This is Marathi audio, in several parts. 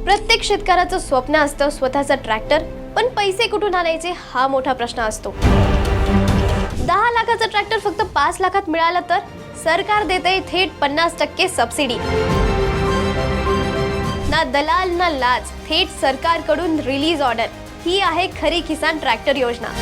प्रत्येक शेतकऱ्याचं स्वप्न असतं स्वतःचा ट्रॅक्टर, पण पैसे कुठून आणायचे हा मोठा प्रश्न असतो। 10 लाखाचा ट्रॅक्टर फक्त 5 लाखात मिळाला तर सरकार देते थेट 50% सबसिडी। ना दलाल ना लाज, थेट सरकारकडून रिलीज ऑर्डर। ही आहे खरी किसान ट्रॅक्टर योजना।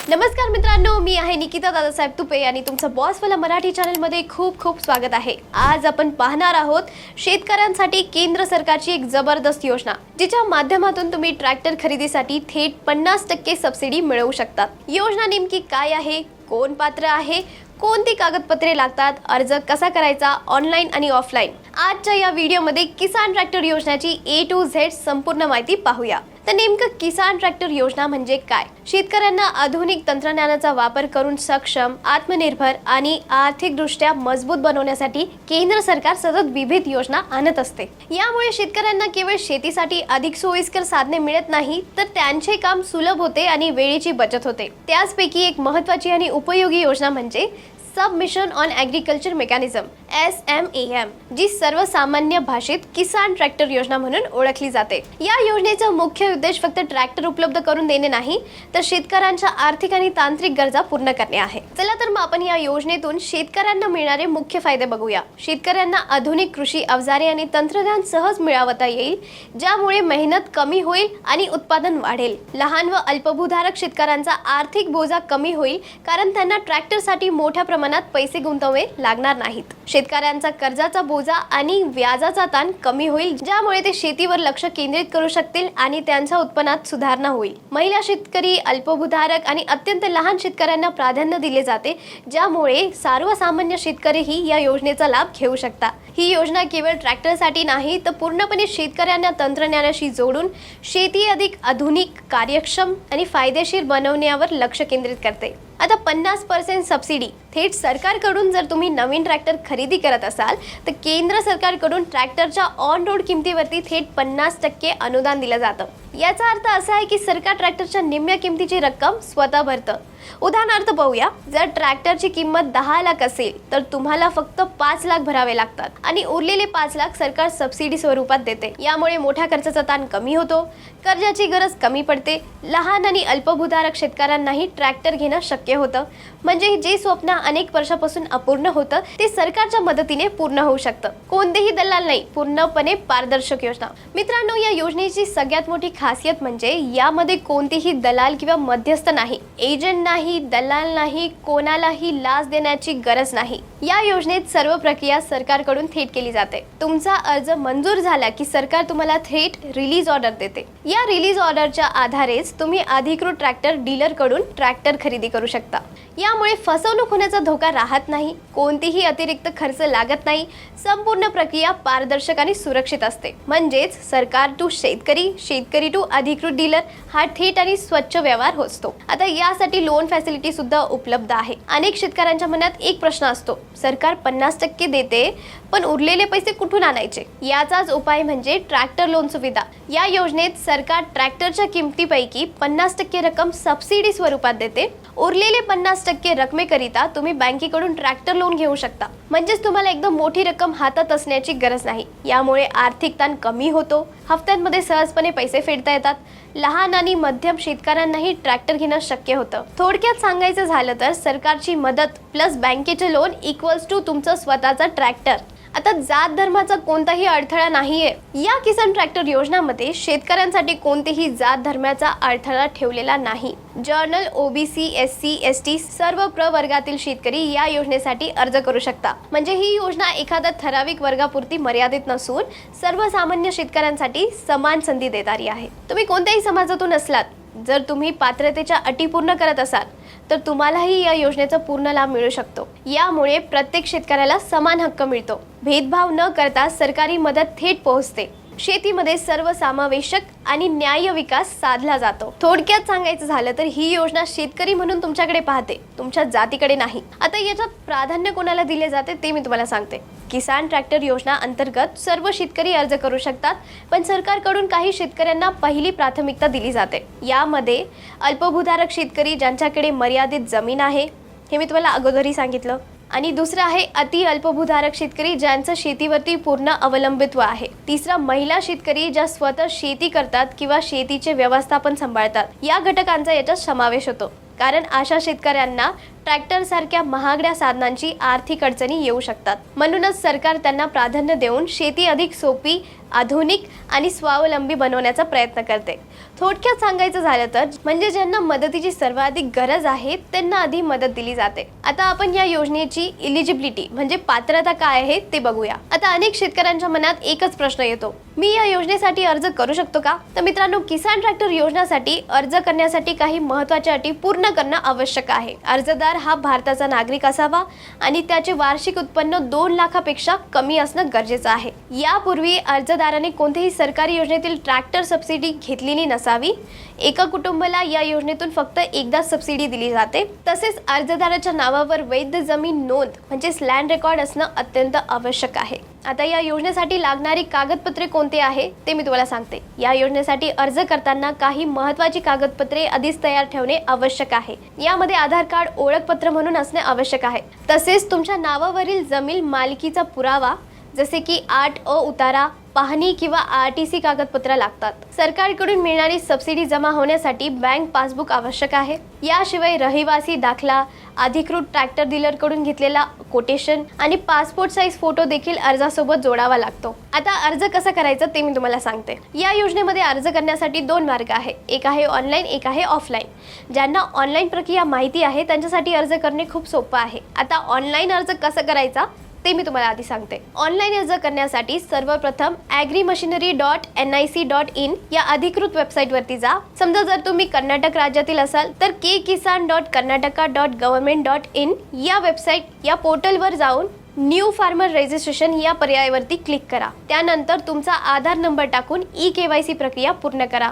नमस्कार मित्रांनो, मी आहे निकिता दादासाहेब तुपे आणि तुमचं बॉसवाला मराठी चॅनल मध्ये खूप खूप स्वागत आहे। आज आपण पाहणार आहोत शेतकऱ्यांसाठी केंद्र सरकारची एक जबरदस्त योजना, जिच्या माध्यमातून तुम्ही ट्रॅक्टर खरेदीसाठी थेट 50% सबसिडी मिळवू शकतात। योजना नेमकी काय आहे, कोण पात्र आहे, कोणती कागदपत्रे लागतात, अर्ज कसा करायचा ऑनलाईन आणि ऑफलाईन, आजच्या या व्हिडिओमध्ये किसान ट्रॅक्टर योजनेची A to Z संपूर्ण माहिती पाहूया। तर नेमकं किसान ट्रॅक्टर योजना म्हणजे काय? शेतकऱ्यांना आधुनिक तंत्रज्ञानाचा वापर करून सक्षम, आत्मनिर्भर आणि आर्थिकदृष्ट्या मजबूत बनवण्यासाठी केंद्र सरकार सतत विविध योजना आणत असते। यामुळे शेतकऱ्यांना केवळ शेतीसाठी अधिक सोयीस्कर साधने मिळत नाही, तर त्यांचे काम सुलभ होते आणि वेळेची बचत होते। त्याचपैकी एक महत्त्वाची आणि उपयोगी योजना म्हणजे submission on agriculture mechanism SMAM, जी सर्वसामान्य भाषेत किसान ट्रॅक्टर योजना म्हणून ओळखली जाते। या योजनेचा मुख्य उद्देश फक्त ट्रॅक्टर उपलब्ध करून देणे नाही, तर शेतकऱ्यांच्या आर्थिक आणि तांत्रिक गरजा पूर्ण करणे आहे। चला तर मग आपण या योजनेतून शेतकऱ्यांना मिळणारे मुख्य फायदे बघूया। शेतकऱ्यांना आधुनिक कृषी अवजारे आणि तंत्रज्ञान सहज मिळवता येईल, ज्यामुळे मेहनत कमी होईल आणि उत्पादन वाढेल। लहान व अल्पभूधारक शेतकऱ्यांचा आर्थिक बोजा कमी होईल, कारण त्यांना ट्रॅक्टरसाठी मोठ्या प्रमाणात पैसे गुंतवावे लागणार नाहीत। शेतकऱ्यांचा कर्जाचा बोजा आणि व्याजाचा ताण कमी होईल, ज्यामुळे ते शेतीवर लक्ष केंद्रित करू शकतील आणि त्यांच्या उत्पन्नात सुधारणा होईल। महिला शेतकरी, अल्पभूधारक आणि अत्यंत लहान शेतकऱ्यांना प्राधान्य दिले जाते, ज्यामुळे सर्वसामान्य शेतकरीही या योजनेचा लाभ घेऊ शकतात। ही योजना केवळ ट्रॅक्टरसाठी नाही, तर पूर्णपणे शेतकऱ्यांना तंत्रज्ञानाशी जोडून शेती अधिक आधुनिक, कार्यक्षम आणि फायदेशीर बनवण्यावर लक्ष केंद्रित करते। आता 50% सबसिडी थेट सरकारकडून जर तुम्ही नवीन ट्रॅक्टर खरेदी करत असाल, तर केंद्र सरकारकडून ट्रॅक्टरच्या ऑन रोड किमतीवरती थेट 50% अनुदान दिलं जातं। याचा अर्थ असा आहे की सरकार ट्रॅक्टरच्या निम्म्या किमतीची रक्कम स्वतः भरतं। उदाहरणार्थ पाहूया, जर ट्रॅक्टरची किंमत 10 लाख असेल, तर तुम्हाला फक्त 5 लाख भरावे लागतात आणि उरलेले 5 लाख सरकार सबसिडी स्वरूपात देते। यामुळे मोठ्या खर्चाचा ताण कमी होतो, कर्जाची गरज कमी पडते, लहान आणि अल्पभूधारक शेतकऱ्यांनाही ट्रॅक्टर घेणं शक्य होतं। म्हणजे जे स्वप्न अनेक वर्षापासून अपूर्ण होतं, ते सरकारच्या मदतीने पूर्ण होऊ शकतं। कोणतेही दलाल नाही, पूर्णपणे पारदर्शक योजना। मित्रांनो, या योजनेची सगळ्यात मोठी खासियत म्हणजे यामध्ये कोणतेही दलाल किंवा मध्यस्थ नाही, एजंट नाही, दलाल नाही, कोणालाही लाच देण्याची गरज नाही। या योजनेत सर्व प्रक्रिया सरकारकडून थेट केली जाते। तुमचा अर्ज मंजूर झाला की सरकार तुम्हाला थेट रिलीज ऑर्डर देते। या रिलीज ऑर्डरच्या आधारेच तुम्ही अधिकृत ट्रॅक्टर डीलर कडून ट्रॅक्टर खरेदी करू शकता। यामुळे फसवणूक होण्याचा धोका राहत नाही, कोणतीही अतिरिक्त खर्च लागत नाही, संपूर्ण प्रक्रिया पारदर्शक आणि सुरक्षित असते। म्हणजेच सरकार टू शेतकरी, शेतकरी टू अधिकृत डीलर हा थेट आणि स्वच्छ व्यवहार असतो। आता यासाठी लोन फॅसिलिटी सुद्धा उपलब्ध आहे। अनेक शेतकऱ्यांच्या मनात एक प्रश्न असतो, सरकार 50% देते, पण उरलेले पैसे कुठून आणायचे? याचाच उपाय म्हणजे ट्रॅक्टर लोन सुविधा। या योजनेत सरकार ट्रॅक्टरच्या किमतीपैकी 50% रक्कम सबसिडी स्वरूपात देते। उरलेले 50% रकमेकरिता तुम्ही बँकेकडून ट्रॅक्टर लोन घेऊ शकता। म्हणजेच तुम्हाला एकदम मोठी रक्कम हातात असण्याची गरज नाही। यामुळे आर्थिक ताण कमी होतो, हप्त्यांमध्ये सहजपणे पैसे फेडता येतात, लहान आणि मध्यम शेतकऱ्यांनाही ट्रॅक्टर घेणं शक्य होतं। थोडक्यात सांगायचं झालं तर सरकारची मदत प्लस बँकेचे लोन इक्वल्स टू तुमचं स्वतःचा ट्रॅक्टर। आता जात धर्माचा कोणताही अडथळा नाहीये। या किसान ट्रॅक्टर योजनेमध्ये शेतकऱ्यांसाठी कोणतेही जात धर्माचा अडथळा ठेवलेला नाही। जर्नल, OBC, SC, ST सर्व प्रवर्गातील शेतकरी या योजनेसाठी अर्ज करू शकता। म्हणजे ही योजना एखाद्या ठराविक वर्गापुरती मर्यादित नसून सर्वसामान्य शेतकऱ्यांसाठी समान संधी देणारी आहे। तुम्ही कोणत्याही समाजातून असलात, जर तुम्ही पात्रतेच्या अटी पूर्ण करत असाल, तर तुम्हालाही या योजनेचा पूर्ण लाभ मिळू शकतो। यामुळे प्रत्येक शेतकऱ्याला समान हक्क मिळतो, भेदभाव न करता सरकारी मदत थेट पोहोचते। शेतीमध्ये सर्वसमावेशक आणि न्याय्य विकास साधला जातो। थोडक्यात सांगायचं झालं तर ही योजना शेतकरी म्हणून तुमच्याकडे पाहते, तुमच्या जातीकडे नाही। आता याच्यात प्राधान्य कोणाला दिले जाते ते मी तुम्हाला सांगते। किसान ट्रॅक्टर योजना अंतर्गत सर्व शेतकरी अर्ज करू शकतात, पण सरकारकडून काही शेतकऱ्यांना पहिली प्राथमिकता दिली जाते। यामध्ये अल्पभूधारक शेतकरी ज्यांच्याकडे मर्यादित जमीन आहे, हे मी तुम्हाला अगोदरही सांगितलं, आणि दुसरं आहे अति अल्पभूधारक शेतकरी, ज्यांचं शेतीवरती पूर्ण अवलंबित्व आहे. तिसरा महिला शेतकरी, ज्या स्वतः शेती करतात किंवा शेतीचे व्यवस्थापन सांभाळतात. या घटकांचा याच्यात समावेश होतो, कारण अशा शेतकऱ्यांना ट्रॅक्टर सारख्या महागड्या साधनांची आर्थिक अडचणी येऊ शकतात. म्हणूनच सरकार त्यांना प्राधान्य देऊन शेती अधिक सोपी, आधुनिक आणि स्वावलंबी बनवण्याचा प्रयत्न करते. थोडक्यात सांगायचं झालं तर म्हणजे ज्यांना मदतीची सर्वाधिक गरज आहे त्यांना आधी मदत दिली जाते. आता आपण या योजनेची इलिजिबिलिटी म्हणजे पात्रता काय आहे ते बघूया. आता अनेक शेतकऱ्यांच्या मनात एकच प्रश्न येतो, मी या योजनेसाठी अर्ज करू शकतो का? तर मित्रांनो, किसान ट्रॅक्टर योजनेसाठी अर्ज करण्यासाठी काही महत्त्वाच्या अटी पूर्ण करणं आवश्यक आहे. अर्जदार हा भारताचा नागरिक असावा आणि त्याचे वार्षिक उत्पन्न 2 लाखापेक्षा कमी असणं गरजेचं आहे. यापूर्वी अर्जदाराने कोणत्याही सरकारी योजनेतील ट्रॅक्टर सबसिडी घेतलेली नसावी. एका कुटुंबाला या योजनेतून फक्त एकदा सबसिडी दिली जाते. तसेच अर्जदाराच्या नावावर वैध जमीन नोंद म्हणजे लँड रेकॉर्ड असणं अत्यंत आवश्यक आहे. आता या योजनेसाठी लागणारी कागदपत्रे कोणते आहे ते मी तुम्हाला सांगते. या योजनेसाठी अर्ज करताना काही महत्त्वाची कागदपत्रे आधीच तयार ठेवणे आवश्यक आहे. यामध्ये आधार कार्ड ओळखपत्र म्हणून असणे आवश्यक आहे. तसेच तुमच्या नावावरील जमीन मालकीचा पुरावा जसे की 8अ उतारा, पाहणी किंवा RTC कागदपत्र लागतात. सरकारकडून मिळणारी सबसिडी जमा होण्यासाठी बँक पासबुक आवश्यक आहे. याशिवाय रहिवासी दाखला, अधिकृत ट्रॅक्टर डीलरकडून घेतलेला कोटेशन आणि पासपोर्ट साईज फोटो देखील अर्जासोबत जोडावा लागतो. आता अर्ज कसा करायचा ते मी तुम्हाला सांगते. या योजनेमध्ये अर्ज करण्यासाठी 2 मार्ग आहे. एक आहे ऑनलाईन, एक आहे ऑफलाईन. ज्यांना ऑनलाईन प्रक्रिया माहिती आहे त्यांच्यासाठी अर्ज करणे खूप सोपं आहे. आता ऑनलाईन अर्ज कसा करायचा ते मी तुम्हाला आधी सांगते. ऑनलाईन अर्ज करण्यासाठी सर्वप्रथम agrimachinery.nic.in या अधिकृत वेबसाईटवरती जा. समजा जर तुम्ही कर्नाटक राज्यातील असाल तर kkisan.karnataka.government.in या वेबसाईट या पोर्टलवर जाऊन न्यू फार्मर रजिस्ट्रेशन या पर्यायावरती क्लिक करा. त्यानंतर तुमचा आधार नंबर टाकून eKYC प्रक्रिया पूर्ण करा.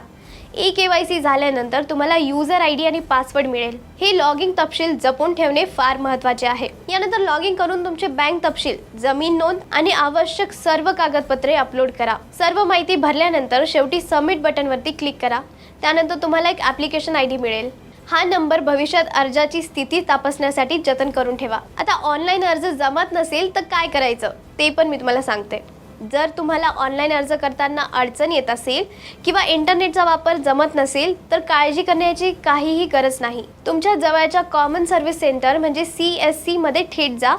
eKYC झाल्यानंतर तुम्हाला युजर ID आणि पासवर्ड मिळेल. हे लॉगिंग तपशील जपून ठेवणे फार महत्त्वाचे आहे. यानंतर लॉगिंग करून तुमचे बँक तपशील, जमीन नोंद आणि आवश्यक सर्व कागदपत्रे अपलोड करा. सर्व माहिती भरल्यानंतर शेवटी सबमिट बटनवरती क्लिक करा. त्यानंतर तुम्हाला एक ॲप्लिकेशन ID मिळेल. हा नंबर भविष्यात अर्जाची स्थिती तपासण्यासाठी जतन करून ठेवा. आता ऑनलाईन अर्ज जमत नसेल तर काय करायचं ते पण मी तुम्हाला सांगते. जर तुम्हाला ऑनलाईन अर्ज करताना अडचण येत असेल किंवा इंटरनेटचा वापर जमत नसेल तर काळजी करण्याची काहीही गरज नाही. तुमच्या जवळच्या कॉमन सर्व्हिस सेंटर म्हणजे CSC मध्ये थेट जा.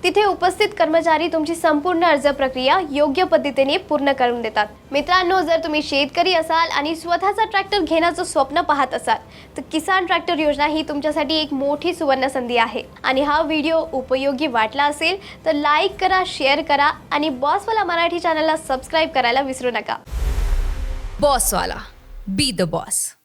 तिथे उपस्थित कर्मचारी तुमची संपूर्ण अर्ज प्रक्रिया योग्य पद्धतीने पूर्ण करून देतात. मित्रांनो, जर तुम्ही शेतकरी असाल आणि स्वतःचा ट्रॅक्टर घेण्याचं स्वप्न पाहत असाल तर किसान ट्रॅक्टर योजना ही तुमच्यासाठी एक मोठी सुवर्ण संधी आहे. आणि हा व्हिडिओ उपयोगी वाटला असेल तर लाईक करा, शेअर करा आणि बॉसवाला मराठी चॅनलला सबस्क्राईब करायला विसरू नका. बॉसवाला, बी द बॉस.